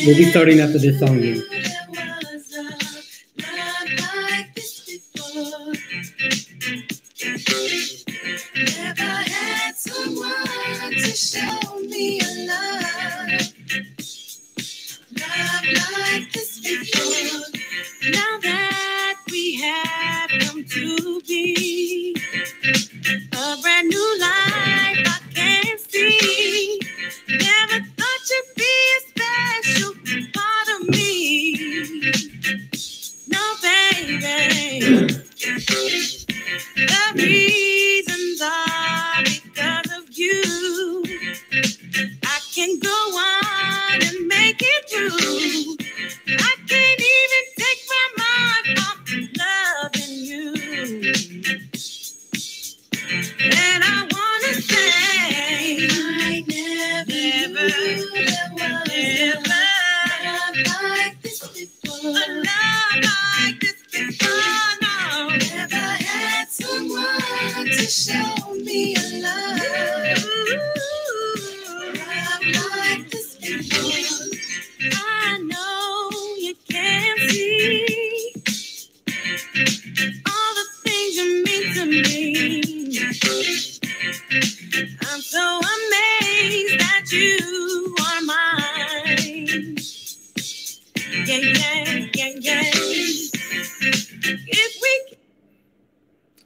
We'll be starting after this song here. Never had someone to show me a love like this before. Now that we have come to be a brand new life I can see. Never thought you'd be a special part of me. No, baby. The reasons are because of you. I can go on and make it through. I can't even take my mind off loving you. And I wanna say I never like this before. A love like this before, no. Never had someone to show me a love like this before. I know you can't see all the things you mean to me. I'm so amazed that you are mine. Yeah. If we...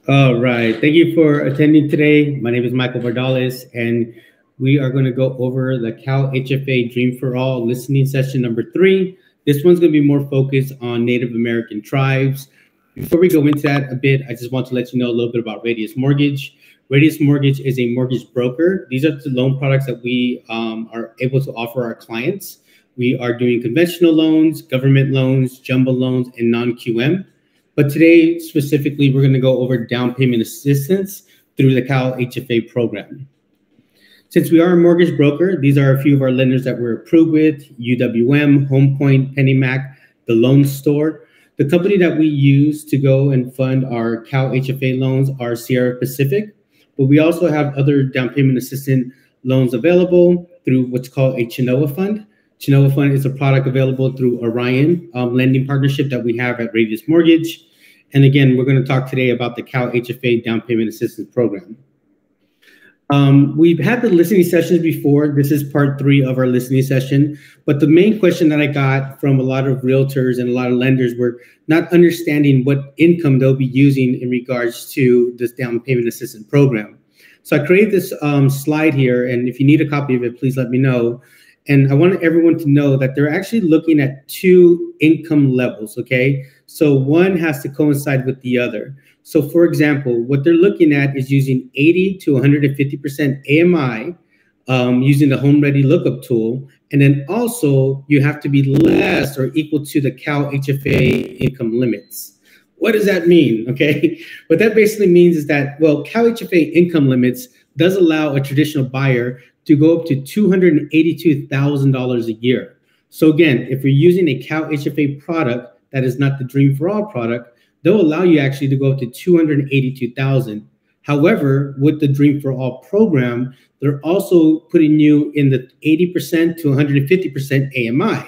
All right. Thank you for attending today. My name is Michael Bardales, and we are going to go over the CALHFA Dream for All listening session number 3. This one's going to be more focused on Native American tribes. Before we go into that a bit, I just want to let you know a little bit about Radius Mortgage. Radius Mortgage is a mortgage broker. These are the loan products that we are able to offer our clients. We are doing conventional loans, government loans, jumbo loans, and non-QM. But today, specifically, we're going to go over down payment assistance through the CALHFA program. Since we are a mortgage broker, these are a few of our lenders that we're approved with: UWM, Home Point, PennyMac, The Loan Store. The company that we use to go and fund our CALHFA loans are Sierra Pacific, but we also have other down payment assistance loans available through what's called a Chinoa Fund. Chinoa Fund is a product available through Orion lending partnership that we have at Radius Mortgage. And again, we're going to talk today about the CALHFA Down Payment Assistance Program. We've had the listening sessions before. This is part 3 of our listening session. But the main question that I got from a lot of realtors and a lot of lenders were not understanding what income they'll be using in regards to this down payment assistance program. So I created this slide here, and if you need a copy of it, please let me know. And I want everyone to know that they're actually looking at 2 income levels, okay? So one has to coincide with the other. So for example, what they're looking at is using 80 to 150% AMI using the Home Ready Lookup tool. And then also you have to be less or equal to the CALHFA income limits. What does that mean, okay? What that basically means is that, well, CALHFA income limits does allow a traditional buyer to go up to $282,000 a year. So again, if you're using a CALHFA product that is not the Dream for All product, they'll allow you actually to go up to $282,000. However, with the Dream for All program, they're also putting you in the 80% to 150% AMI.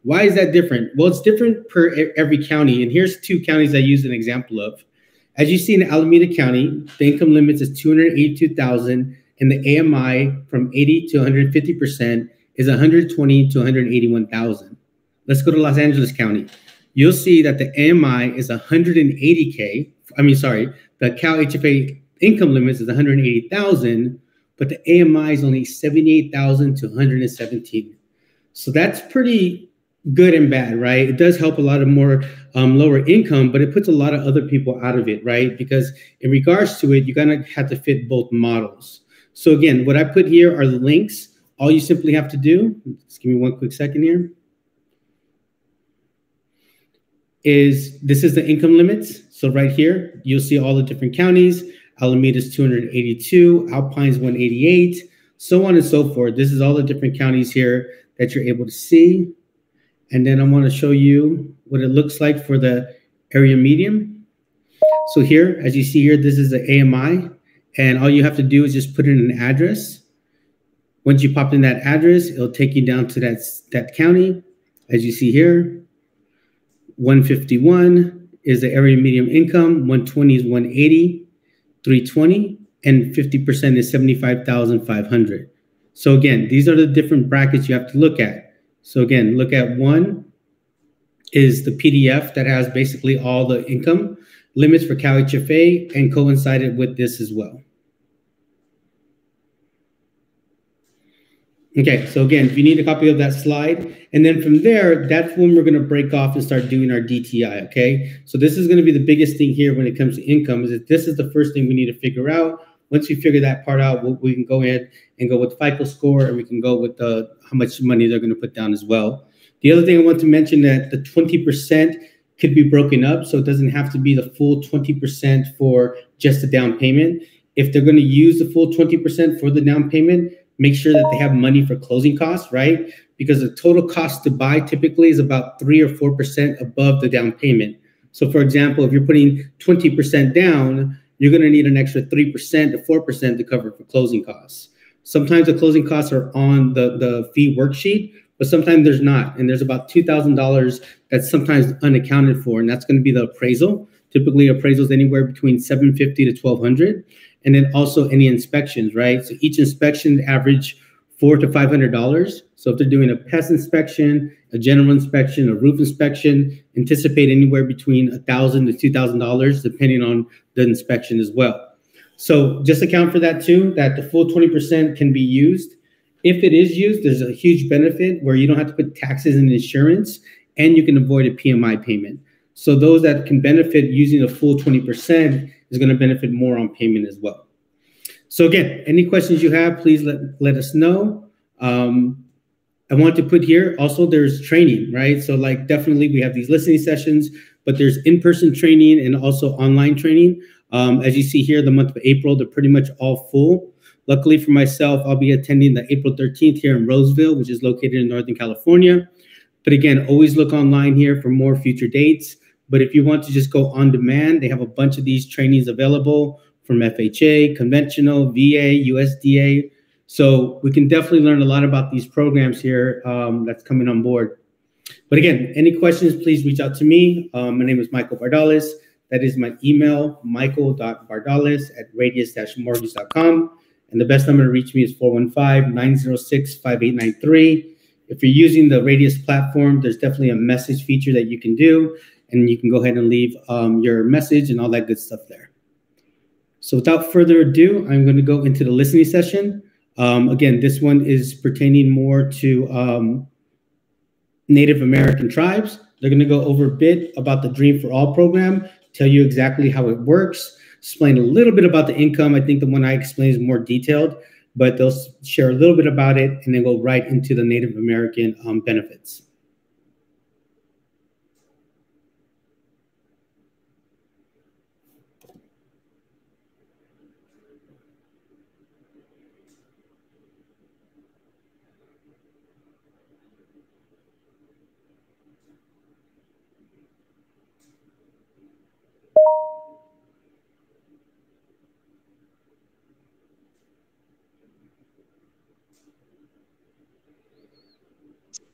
Why is that different? Well, it's different per every county. And here's 2 counties I use an example of. As you see in Alameda County, the income limits is $282,000. And the AMI from 80 to 150% is 120 to 181,000. Let's go to Los Angeles County. You'll see that the AMI is 180K. The CALHFA income limits is 180,000, but the AMI is only 78,000 to 117. So that's pretty good and bad, right? It does help a lot of more lower income, but it puts a lot of other people out of it, right? Because in regards to it, you're gonna have to fit both models. So again, what I put here are the links. All you simply have to do, just give me one quick second here, is this is the income limits. So right here, you'll see all the different counties. Alameda's 282, Alpine's 188, so on and so forth. This is all the different counties here that you're able to see. And then I want to show you what it looks like for the area median. So here, as you see here, this is the AMI. And all you have to do is just put in an address. Once you pop in that address, it'll take you down to that county. As you see here, 151 is the area medium income, 120 is 180, 320, and 50% is 75,500. So again, these are the different brackets you have to look at. So again, look at one is the PDF that has basically all the income limits for CalHFA and coincided with this as well. Okay, so again, if you need a copy of that slide, and then from there, that's when we're going to break off and start doing our DTI, okay? So this is going to be the biggest thing here when it comes to income, is that this is the first thing we need to figure out. Once we figure that part out, we can go ahead and go with FICO score, and we can go with how much money they're going to put down as well. The other thing I want to mention that the 20% could be broken up, so it doesn't have to be the full 20% for just the down payment. If they're going to use the full 20% for the down payment, make sure that they have money for closing costs, right? Because the total cost to buy typically is about 3 or 4% above the down payment. So for example, if you're putting 20% down, you're going to need an extra 3% to 4% to cover for closing costs. Sometimes the closing costs are on the fee worksheet, but sometimes there's not. And there's about $2,000 that's sometimes unaccounted for, and that's going to be the appraisal. Typically appraisals anywhere between $750 to $1,200. And then also any inspections, right? So each inspection average $400 to $500. So if they're doing a pest inspection, a general inspection, a roof inspection, anticipate anywhere between $1,000 to $2,000, depending on the inspection as well. So just account for that too, that the full 20% can be used. If it is used, there's a huge benefit where you don't have to put taxes and insurance, and you can avoid a PMI payment. So those that can benefit using the full 20% is going to benefit more on payment as well. So again, any questions you have, please let us know. I want to put here also there's training, right? So like definitely we have these listening sessions, but there's in-person training and also online training. As you see here, the month of April, they're pretty much all full. Luckily for myself, I'll be attending the April 13th here in Roseville, which is located in Northern California. But again, always look online here for more future dates. But if you want to just go on demand, they have a bunch of these trainings available from FHA, conventional, VA, USDA. So we can definitely learn a lot about these programs here that's coming on board. But again, any questions, please reach out to me. My name is Michael Bardales. That is my email, michael.bardales@radius-mortgage.com. And the best number to reach me is 415-906-5893. If you're using the Radius platform, there's definitely a message feature that you can do. And you can go ahead and leave your message and all that good stuff there. So without further ado, I'm going to go into the listening session. Again, this one is pertaining more to Native American tribes. They're going to go over a bit about the Dream for All program, tell you exactly how it works, explain a little bit about the income. I think the one I explain is more detailed, but they'll share a little bit about it and then go right into the Native American benefits.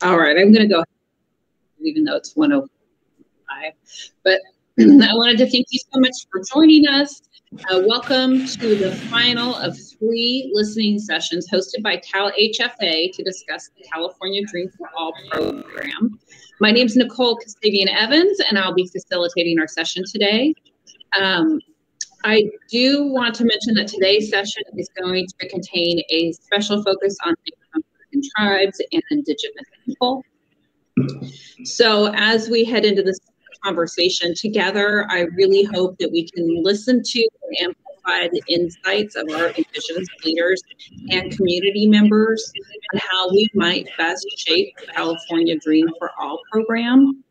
All right, I'm going to go, even though it's 1:05. But I wanted to thank you so much for joining us. Welcome to the final of 3 listening sessions hosted by CalHFA to discuss the California Dream for All program. My name is Nicole Kasabian-Evans, and I'll be facilitating our session today. I do want to mention that today's session is going to contain a special focus on American tribes and indigenous people. So as we head into this conversation together, I really hope that we can listen to and amplify the insights of our indigenous leaders and community members on how we might best shape the California Dream for All program.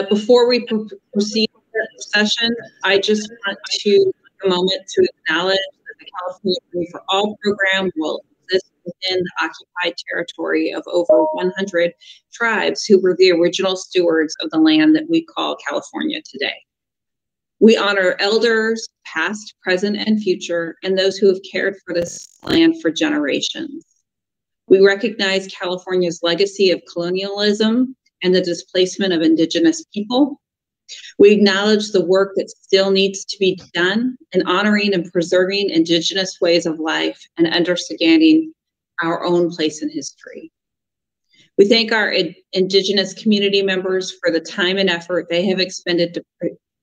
Before we proceed with the session, I just want to take a moment to acknowledge that the California Dream for All program will exist within the occupied territory of over 100 tribes who were the original stewards of the land that we call California today. We honor elders, past, present, and future, and those who have cared for this land for generations. We recognize California's legacy of colonialism and the displacement of Indigenous people. We acknowledge the work that still needs to be done in honoring and preserving Indigenous ways of life and understanding our own place in history. We thank our Indigenous community members for the time and effort they have expended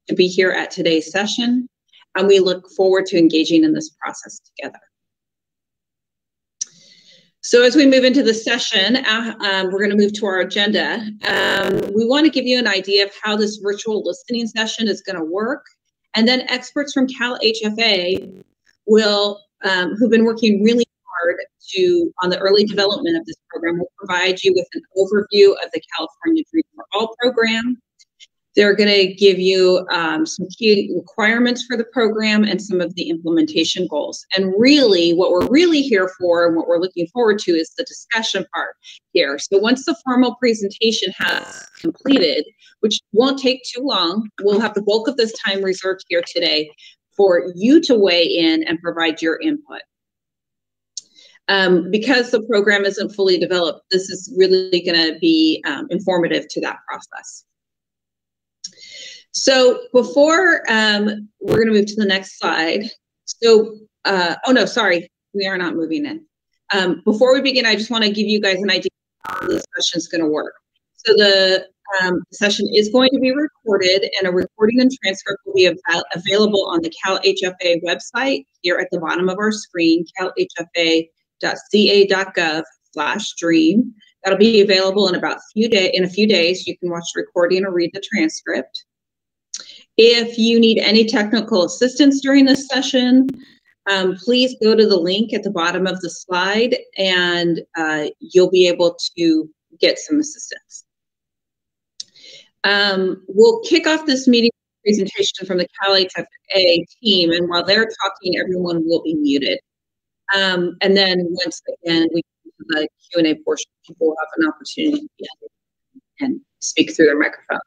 to be here at today's session, and we look forward to engaging in this process together. So as we move into the session, we're going to move to our agenda. We want to give you an idea of how this virtual listening session is going to work. And then experts from CALHFA will, who've been working really hard on the early development of this program, will provide you with an overview of the California Dream for All program. They're going to give you some key requirements for the program and some of the implementation goals. And really, what we're really here for and what we're looking forward to is the discussion part here. So once the formal presentation has completed, which won't take too long, we'll have the bulk of this time reserved here today for you to weigh in and provide your input. Because the program isn't fully developed, this is really going to be informative to that process. So before we're going to move to the next slide. So, oh no, sorry, we are not moving in. Before we begin, I just want to give you guys an idea of how the session is going to work. So the session is going to be recorded, and a recording and transcript will be available on the CalHFA website here at the bottom of our screen, calhfa.ca.gov/dream. That'll be available in a few days. You can watch the recording or read the transcript. If you need any technical assistance during this session, please go to the link at the bottom of the slide and you'll be able to get some assistance. We'll kick off this meeting presentation from the CalHFA team, and while they're talking, everyone will be muted. And then once again, we get to the Q&A portion, people will have an opportunity to and speak through their microphone.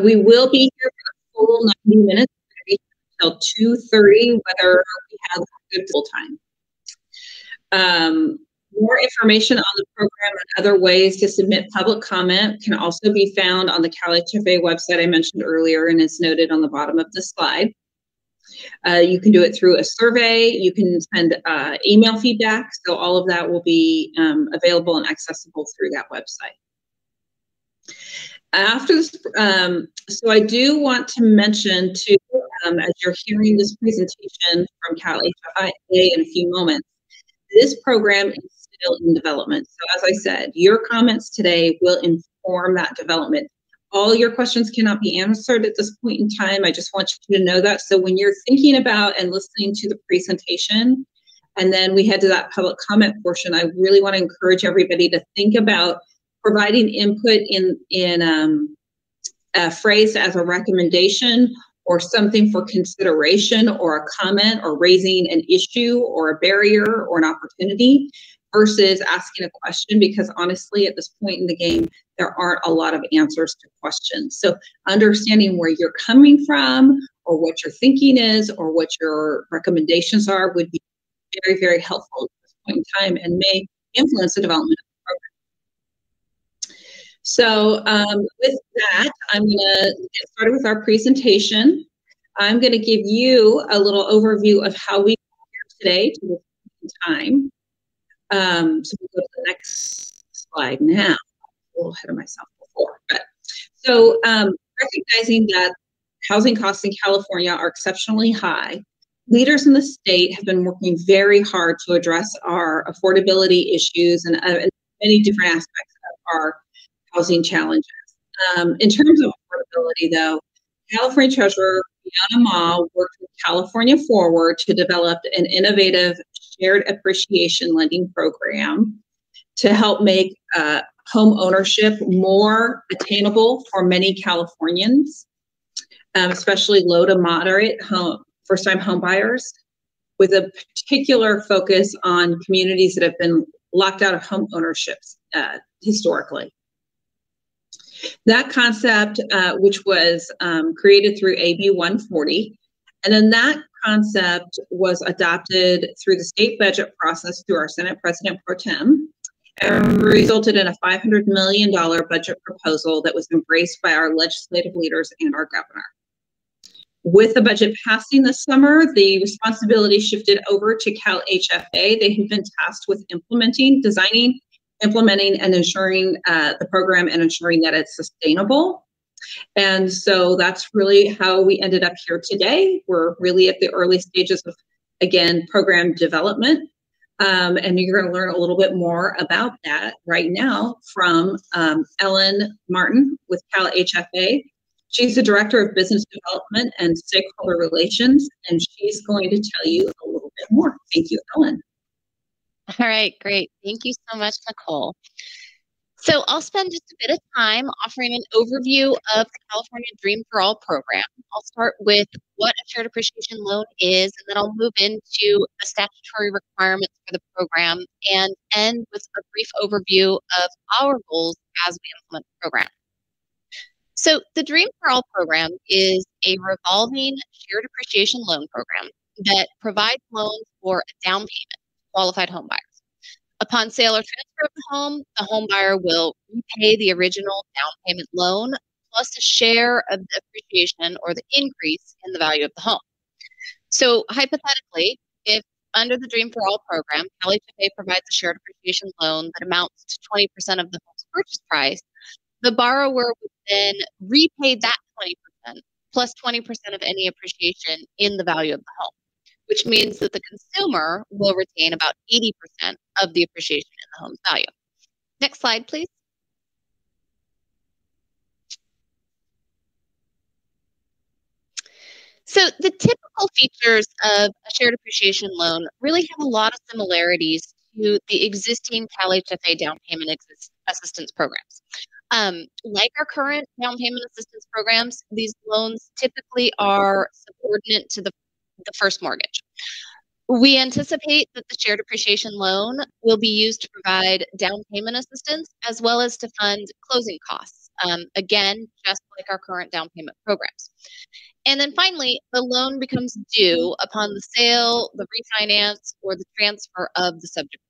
We will be here for the full 90 minutes, until 2:30, whether we have good full time. More information on the program and other ways to submit public comment can also be found on the CalHFA website I mentioned earlier, and it's noted on the bottom of the slide. You can do it through a survey. You can send email feedback. So all of that will be available and accessible through that website. After this, so I do want to mention too, as you're hearing this presentation from CalHFA in a few moments, this program is still in development. So as I said, your comments today will inform that development. All your questions cannot be answered at this point in time. I just want you to know that. So when you're thinking about and listening to the presentation, and then we head to that public comment portion, I really want to encourage everybody to think about providing input in phrased as a recommendation or something for consideration or a comment or raising an issue or a barrier or an opportunity versus asking a question, because honestly, at this point in the game, there aren't a lot of answers to questions. So understanding where you're coming from or what your thinking is or what your recommendations are would be very, very helpful at this point in time and may influence the development of the program. So with that, I'm going to get started with our presentation. I'm going to give you a little overview of how we got here today to this time. So we'll go to the next slide now. A little ahead of myself before. But so recognizing that housing costs in California are exceptionally high, leaders in the state have been working very hard to address our affordability issues and many different aspects of our housing challenges. In terms of affordability, though, California Treasurer Fiona Ma worked with California Forward to develop an innovative shared appreciation lending program to help make home ownership more attainable for many Californians, especially low to moderate first-time home buyers, with a particular focus on communities that have been locked out of home ownership historically. That concept, which was created through AB 140, and then that concept was adopted through the state budget process through our Senate President Pro Tem and resulted in a $500 million budget proposal that was embraced by our legislative leaders and our governor. With the budget passing this summer, the responsibility shifted over to CALHFA. They have been tasked with designing, implementing, and ensuring the program and ensuring that it's sustainable. And so that's really how we ended up here today. We're really at the early stages of, again, program development. And you're going to learn a little bit more about that right now from Ellen Martin with CALHFA. She's the Director of Business Development and Stakeholder Relations, and she's going to tell you a little bit more. Thank you, Ellen. All right, great. Thank you so much, Nicole. So I'll spend just a bit of time offering an overview of the California Dream for All program. I'll start with what a shared appreciation loan is, and then I'll move into the statutory requirements for the program and end with a brief overview of our goals as we implement the program. So the Dream for All program is a revolving shared appreciation loan program that provides loans for a down payment to qualified home buyers. Upon sale or transfer of the home buyer will repay the original down payment loan plus a share of the appreciation or the increase in the value of the home. So hypothetically, if under the Dream for All program, CalHFA provides a shared appreciation loan that amounts to 20% of the home's purchase price, the borrower would then repay that 20% plus 20% of any appreciation in the value of the home, which means that the consumer will retain about 80% of the appreciation in the home's value. Next slide, please. So the typical features of a shared appreciation loan really have a lot of similarities to the existing CalHFA down payment assistance programs. Like our current down payment assistance programs, these loans typically are subordinate to the first mortgage. We anticipate that the shared appreciation loan will be used to provide down payment assistance as well as to fund closing costs. Again, just like our current down payment programs. And then finally, the loan becomes due upon the sale, the refinance, or the transfer of the subject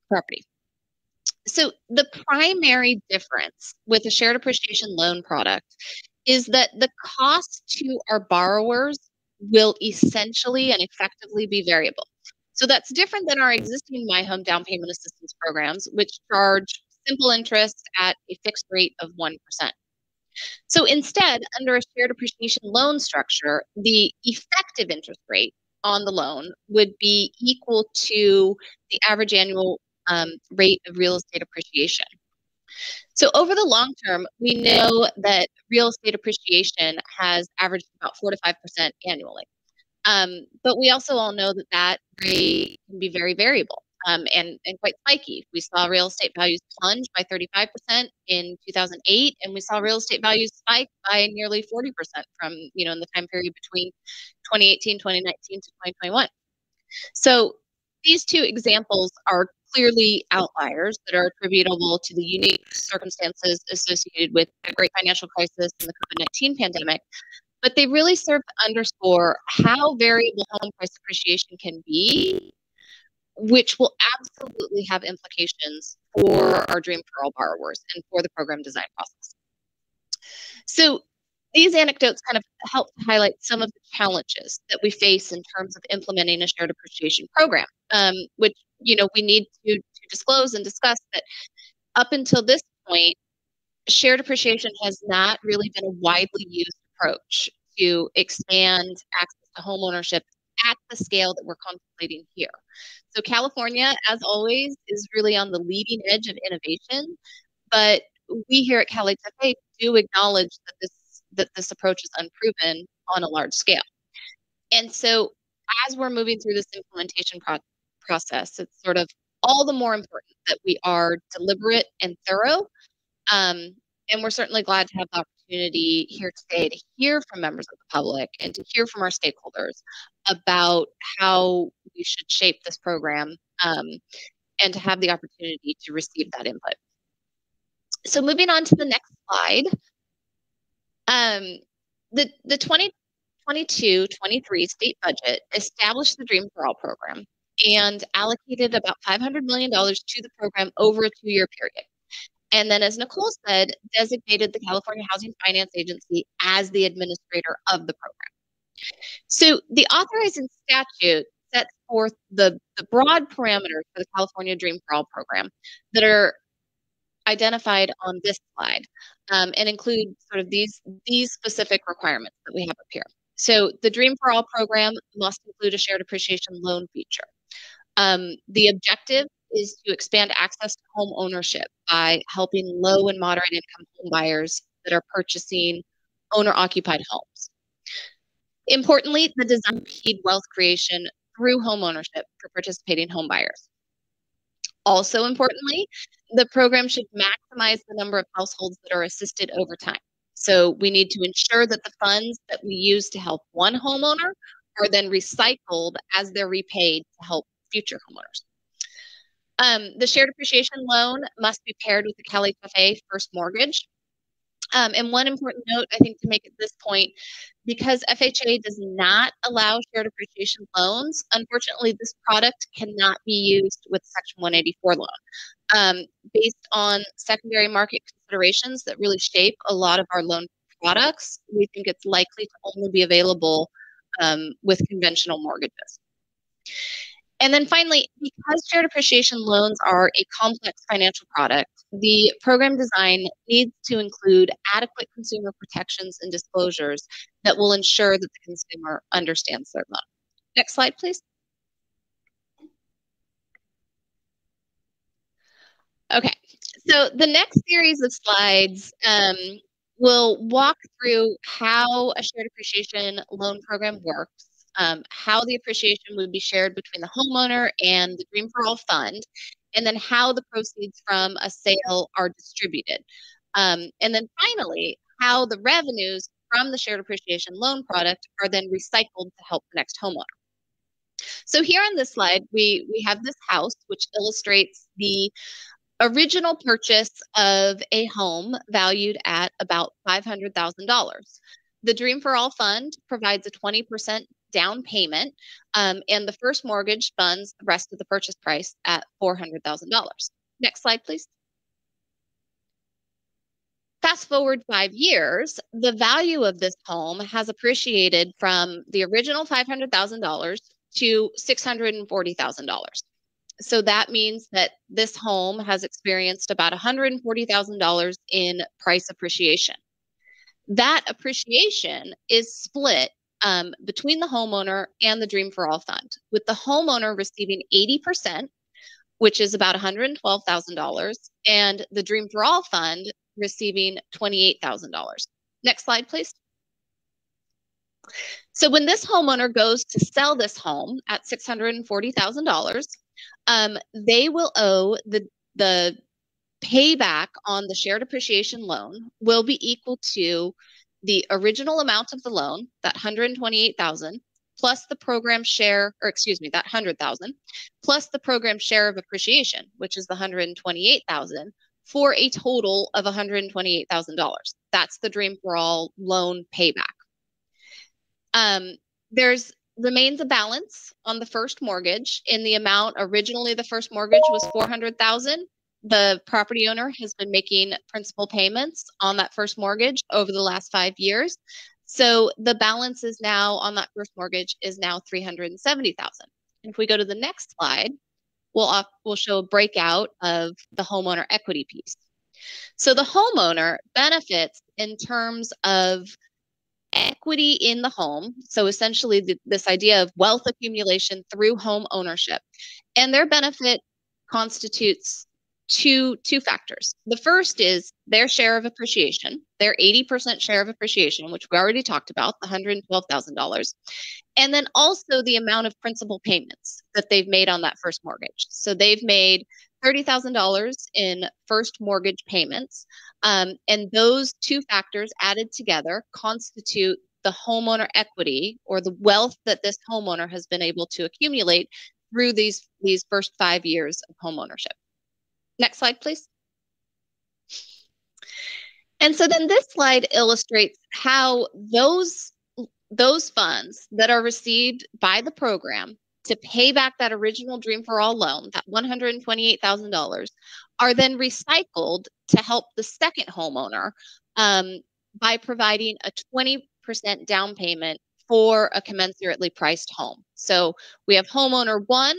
property. So the primary difference with a shared appreciation loan product is that the cost to our borrowers will essentially and effectively be variable. So that's different than our existing My Home down payment assistance programs, which charge simple interest at a fixed rate of 1%. So instead, under a shared appreciation loan structure, the effective interest rate on the loan would be equal to the average annual rate of real estate appreciation. So over the long term, we know that real estate appreciation has averaged about 4 to 5% annually. But we also all know that that rate can be very variable and quite spiky. We saw real estate values plunge by 35% in 2008, and we saw real estate values spike by nearly 40% from, in the time period between 2018, 2019 to 2021. So these two examples are clearly outliers that are attributable to the unique circumstances associated with the great financial crisis and the COVID-19 pandemic, but they really serve to underscore how variable home price appreciation can be, which will absolutely have implications for our Dream for All borrowers and for the program design process. So these anecdotes kind of help to highlight some of the challenges that we face in terms of implementing a shared appreciation program, which we need to disclose and discuss that up until this point, shared appreciation has not really been a widely used approach to expand access to homeownership at the scale that we're contemplating here. So California, as always, is really on the leading edge of innovation, but we here at CalHFA do acknowledge that this approach is unproven on a large scale. And so as we're moving through this implementation process, it's sort of all the more important that we are deliberate and thorough. And we're certainly glad to have the opportunity here today to hear from members of the public and to hear from our stakeholders about how we should shape this program and to have the opportunity to receive that input. So moving on to the next slide. The 22-23 state budget established the Dream for All program and allocated about $500 million to the program over a 2-year period. And then, as Nicole said, designated the California Housing Finance Agency as the administrator of the program. So the authorizing statute sets forth the broad parameters for the California Dream for All program that are identified on this slide, and include sort of these specific requirements that we have up here. So the Dream for All program must include a shared appreciation loan feature. The objective is to expand access to home ownership by helping low and moderate income home buyers that are purchasing owner-occupied homes. Importantly, the design impede wealth creation through home ownership for participating home buyers. Also importantly, the program should maximize the number of households that are assisted over time. So we need to ensure that the funds that we use to help one homeowner are then recycled as they're repaid to help future homeowners. The shared appreciation loan must be paired with the CALHFA first mortgage. And one important note, I think, to make at this point, because FHA does not allow shared appreciation loans, unfortunately, this product cannot be used with Section 184 loan. Based on secondary market considerations that really shape a lot of our loan products, we think it's likely to only be available with conventional mortgages. And then finally, because shared appreciation loans are a complex financial product, the program design needs to include adequate consumer protections and disclosures that will ensure that the consumer understands their loan. Next slide, please. Okay, so the next series of slides will walk through how a shared appreciation loan program works, how the appreciation would be shared between the homeowner and the Dream for All fund, and then how the proceeds from a sale are distributed. And then finally, how the revenues from the shared appreciation loan product are then recycled to help the next homeowner. So here on this slide, we have this house, which illustrates the original purchase of a home valued at about $500,000. The Dream for All fund provides a 20% down payment, and the first mortgage funds the rest of the purchase price at $400,000. Next slide, please. Fast forward 5 years, the value of this home has appreciated from the original $500,000 to $640,000. So that means that this home has experienced about $140,000 in price appreciation. That appreciation is split between the homeowner and the Dream for All fund, with the homeowner receiving 80%, which is about $112,000, and the Dream for All fund receiving $28,000. Next slide, please. So when this homeowner goes to sell this home at $640,000, they will owe the payback on the shared appreciation loan will be equal to the original amount of the loan, that $128,000, plus the program share, or excuse me, that $100,000, plus the program share of appreciation, which is the $128,000, for a total of $128,000. That's the Dream for All loan payback. There's remains a balance on the first mortgage in the amount. Originally, the first mortgage was $400,000. The property owner has been making principal payments on that first mortgage over the last 5 years. So the balance is now on that first mortgage is now $370,000. If we go to the next slide, we'll show a breakout of the homeowner equity piece. So the homeowner benefits in terms of equity in the home. So essentially this idea of wealth accumulation through home ownership. And their benefit constitutes two factors. The first is their share of appreciation, their 80% share of appreciation, which we already talked about, the $112,000. And then also the amount of principal payments that they've made on that first mortgage. So they've made $30,000 in first mortgage payments. And those two factors added together constitute the homeowner equity, or the wealth that this homeowner has been able to accumulate through these first 5 years of homeownership. Next slide, please. And so then this slide illustrates how those those funds that are received by the program to pay back that original Dream for All loan, that $128,000, are then recycled to help the second homeowner by providing a 20% down payment for a commensurately priced home. So we have homeowner one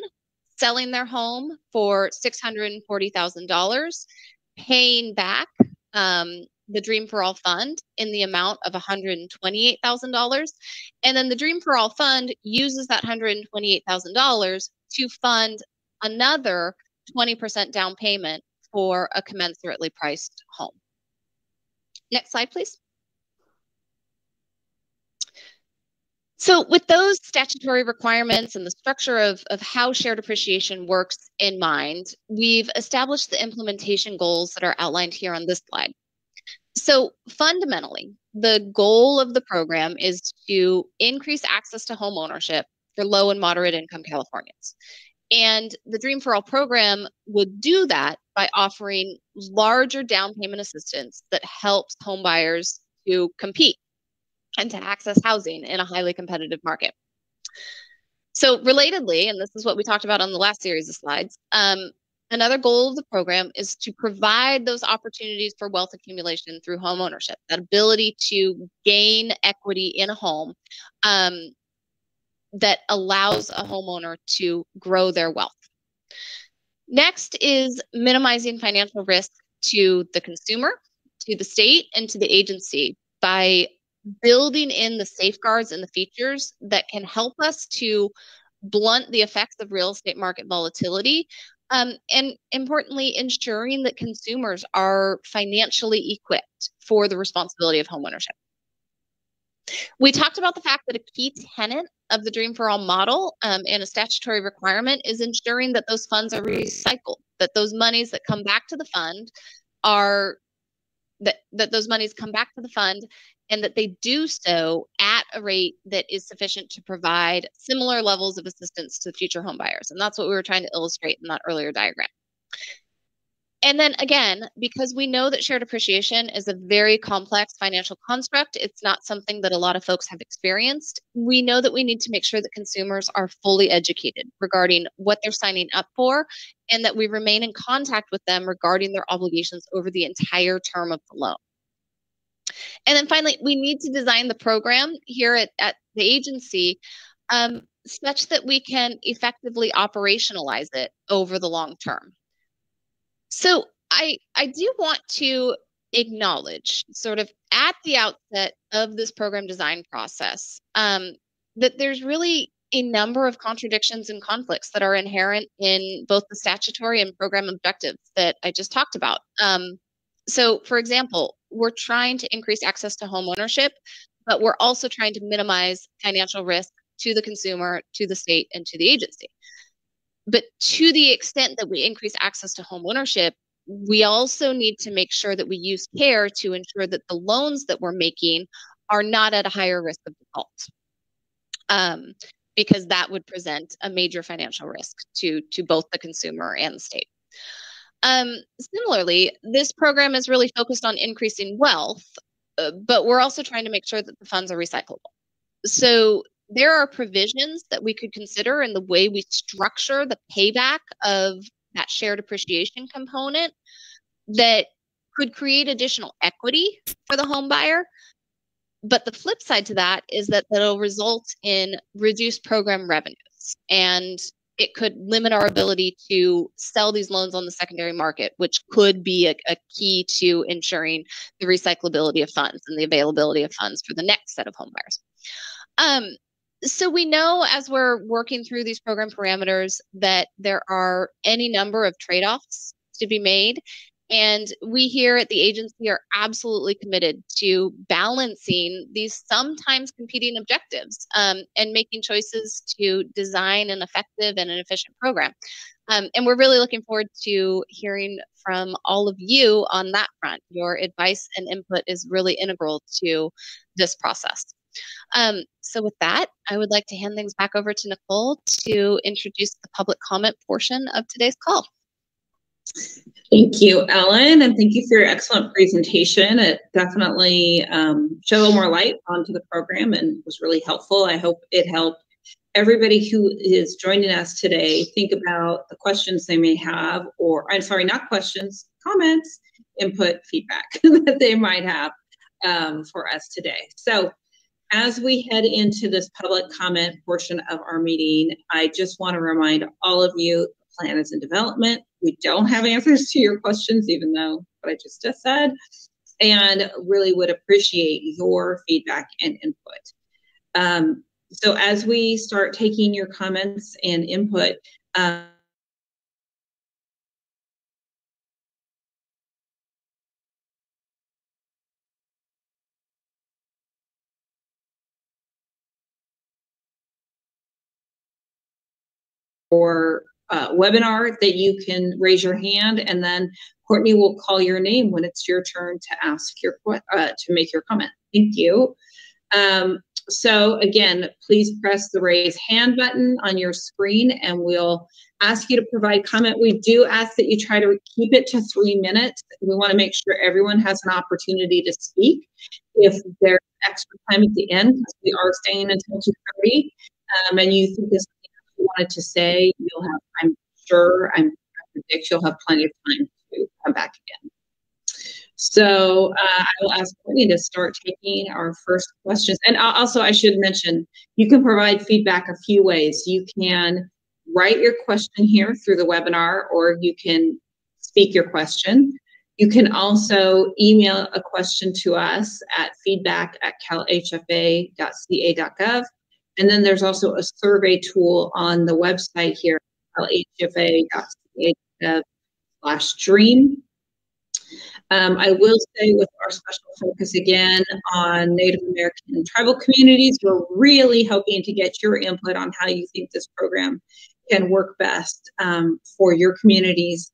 selling their home for $640,000, paying back the Dream for All fund in the amount of $128,000. And then the Dream for All fund uses that $128,000 to fund another 20% down payment for a commensurately priced home. Next slide, please. So with those statutory requirements and the structure of how shared appreciation works in mind, we've established the implementation goals that are outlined here on this slide. So fundamentally, the goal of the program is to increase access to home ownership for low and moderate income Californians. And the Dream for All program would do that by offering larger down payment assistance that helps home buyers to compete and to access housing in a highly competitive market. So relatedly, and this is what we talked about on the last series of slides, another goal of the program is to provide those opportunities for wealth accumulation through home ownership, that ability to gain equity in a home that allows a homeowner to grow their wealth. Next is minimizing financial risk to the consumer, to the state, and to the agency by building in the safeguards and the features that can help us to blunt the effects of real estate market volatility, and importantly, ensuring that consumers are financially equipped for the responsibility of homeownership. We talked about the fact that a key tenet of the Dream for All model and a statutory requirement is ensuring that those funds are recycled, that those monies that come back to the fund are that those monies come back to the fund, and that they do so at a rate that is sufficient to provide similar levels of assistance to future home buyers. And that's what we were trying to illustrate in that earlier diagram. And then again, because we know that shared appreciation is a very complex financial construct, it's not something that a lot of folks have experienced. We know that we need to make sure that consumers are fully educated regarding what they're signing up for, and that we remain in contact with them regarding their obligations over the entire term of the loan. And then finally, we need to design the program here at the agency such that we can effectively operationalize it over the long term. So I do want to acknowledge, sort of at the outset of this program design process, that there's really a number of contradictions and conflicts that are inherent in both the statutory and program objectives that I just talked about. So, for example, we're trying to increase access to home ownership, but we're also trying to minimize financial risk to the consumer, to the state, and to the agency. But to the extent that we increase access to home ownership, we also need to make sure that we use care to ensure that the loans that we're making are not at a higher risk of default, because that would present a major financial risk to both the consumer and the state. Similarly, this program is really focused on increasing wealth, but we're also trying to make sure that the funds are recyclable. So there are provisions that we could consider in the way we structure the payback of that shared appreciation component that could create additional equity for the home buyer. But the flip side to that is that that'll result in reduced program revenues, and it could limit our ability to sell these loans on the secondary market, which could be a key to ensuring the recyclability of funds and the availability of funds for the next set of home buyers. So we know as we're working through these program parameters that there are any number of trade-offs to be made. And we here at the agency are absolutely committed to balancing these sometimes competing objectives and making choices to design an effective and an efficient program. And we're really looking forward to hearing from all of you on that front. Your advice and input is really integral to this process. So with that, I would like to hand things back over to Nicole to introduce the public comment portion of today's call. Thank you, Ellen, and thank you for your excellent presentation. It definitely shed a little more light onto the program and was really helpful. I hope it helped everybody who is joining us today think about the questions they may have, or I'm sorry, not questions, comments, input, feedback that they might have for us today. So as we head into this public comment portion of our meeting, I just want to remind all of you, the plan is in development. We don't have answers to your questions, even though what I just said, and really would appreciate your feedback and input. So as we start taking your comments and input, or webinar that you can raise your hand, and then Courtney will call your name when it's your turn to ask your to make your comment. Thank you. So again, please press the raise hand button on your screen and we'll ask you to provide comment. We do ask that you try to keep it to 3 minutes. We want to make sure everyone has an opportunity to speak. If there's extra time at the end, because we are staying until 2:30, and you think this you wanted to say, you'll have, I'm sure, I predict you'll have plenty of time to come back again. So I will ask Courtney to start taking our first questions. And also, I should mention, you can provide feedback a few ways. You can write your question here through the webinar, or you can speak your question. You can also email a question to us at feedback@calhfa.ca.gov. And then there's also a survey tool on the website here, calhfa.ca.gov/dream. I will say, with our special focus again on Native American and tribal communities, we're really hoping to get your input on how you think this program can work best for your communities.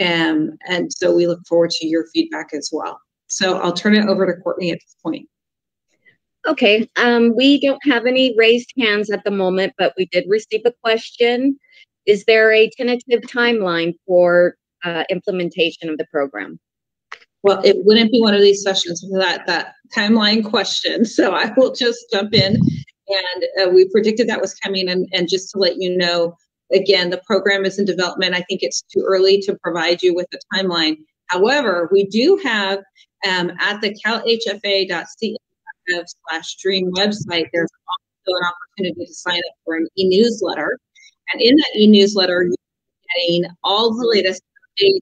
And so we look forward to your feedback as well. So I'll turn it over to Courtney at this point. Okay, we don't have any raised hands at the moment, but we did receive a question. Is there a tentative timeline for implementation of the program? Well, it wouldn't be one of these sessions without that timeline question. So I will just jump in. And we predicted that was coming. And just to let you know, again, the program is in development. I think it's too early to provide you with a timeline. However, we do have at the calhfa.ca.gov/dream website, there's also an opportunity to sign up for an e-newsletter. And in that e-newsletter, you're getting all the latest updates,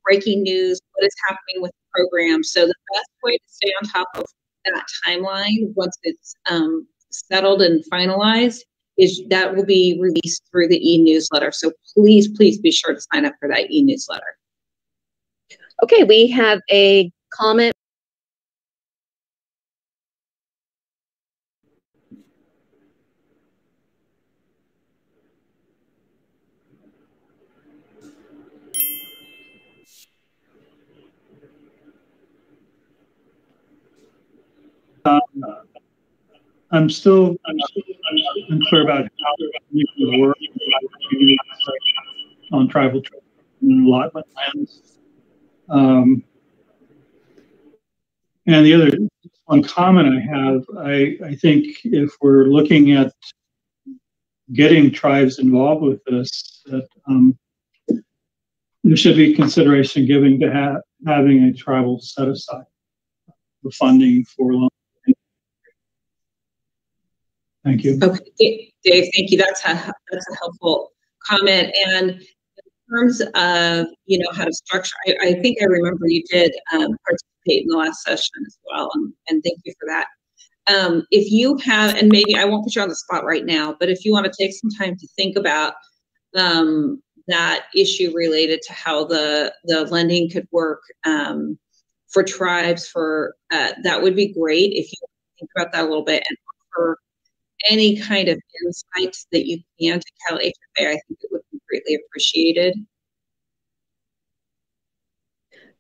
breaking news, what is happening with the program. So the best way to stay on top of that timeline once it's settled and finalized is that will be released through the e-newsletter. So please, please be sure to sign up for that e-newsletter. Okay, we have a comment. I'm still unclear about how you can work on tribal allotment lands. And the other one comment I have, I think if we're looking at getting tribes involved with this, that there should be consideration given to having a tribal set aside the funding for loan. Thank you. Okay, Dave, thank you. That's a helpful comment. And in terms of, you know, how to structure, I think I remember you did participate in the last session as well, and thank you for that. If you have, and maybe I won't put you on the spot right now, but if you want to take some time to think about that issue related to how the lending could work for tribes, that would be great if you think about that a little bit and offer any kind of insights that you can to CalHFA. I think it would be greatly appreciated.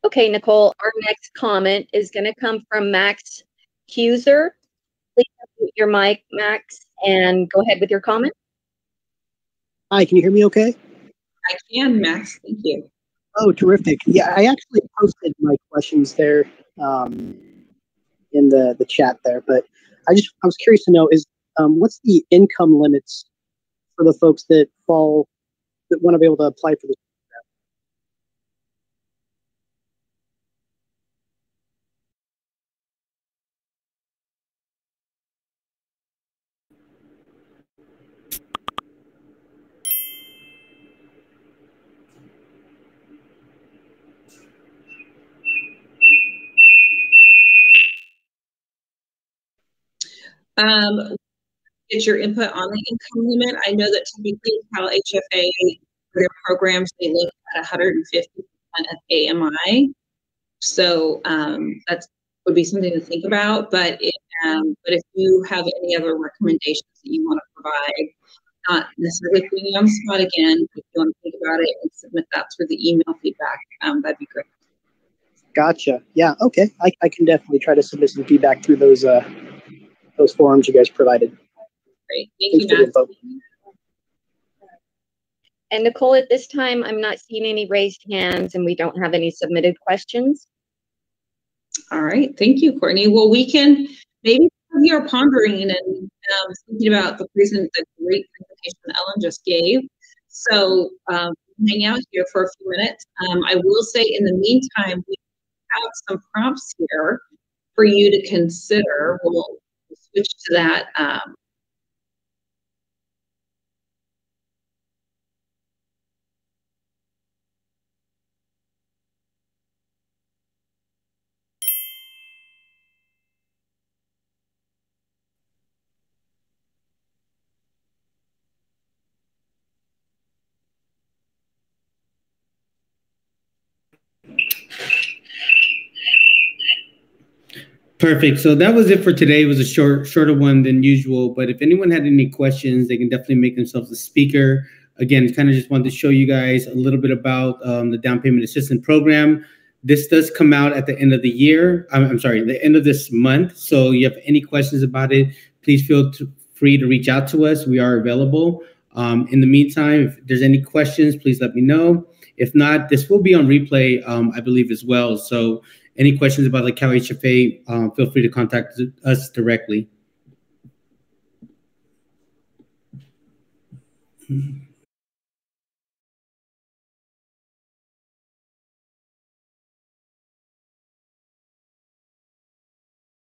Okay, Nicole, our next comment is going to come from Max Huser. Please unmute your mic, Max, and go ahead with your comment. Hi, can you hear me okay? I can, Max. Thank you. Oh, terrific. Yeah, I actually posted my questions there in the chat there, but I was curious to know what's the income limits for the folks that want to be able to apply for this Get your input on the income limit. I know that typically CalHFA, for their programs, they look at 150% of AMI. So that would be something to think about. But if you have any other recommendations that you want to provide, not necessarily putting you on the spot again, if you want to think about it and submit that through the email feedback, that'd be great. Gotcha. Yeah. Okay. I can definitely try to submit some feedback through those forums you guys provided. Great. Thank you, Matt. And Nicole, at this time, I'm not seeing any raised hands, and we don't have any submitted questions. All right. Thank you, Courtney. Well, we can maybe you are pondering and thinking about the great presentation Ellen just gave. So hang out here for a few minutes. I will say in the meantime, we have some prompts here for you to consider. We'll switch to that. Perfect. So that was it for today. It was a shorter one than usual. But if anyone had any questions, they can definitely make themselves a speaker. Again, kind of just wanted to show you guys a little bit about the down payment assistance program. This does come out at the end of the year. I'm sorry, the end of this month. So you have any questions about it, please feel free to reach out to us. We are available. In the meantime, if there's any questions, please let me know. If not, this will be on replay, I believe, as well. So any questions about the CalHFA, feel free to contact us directly.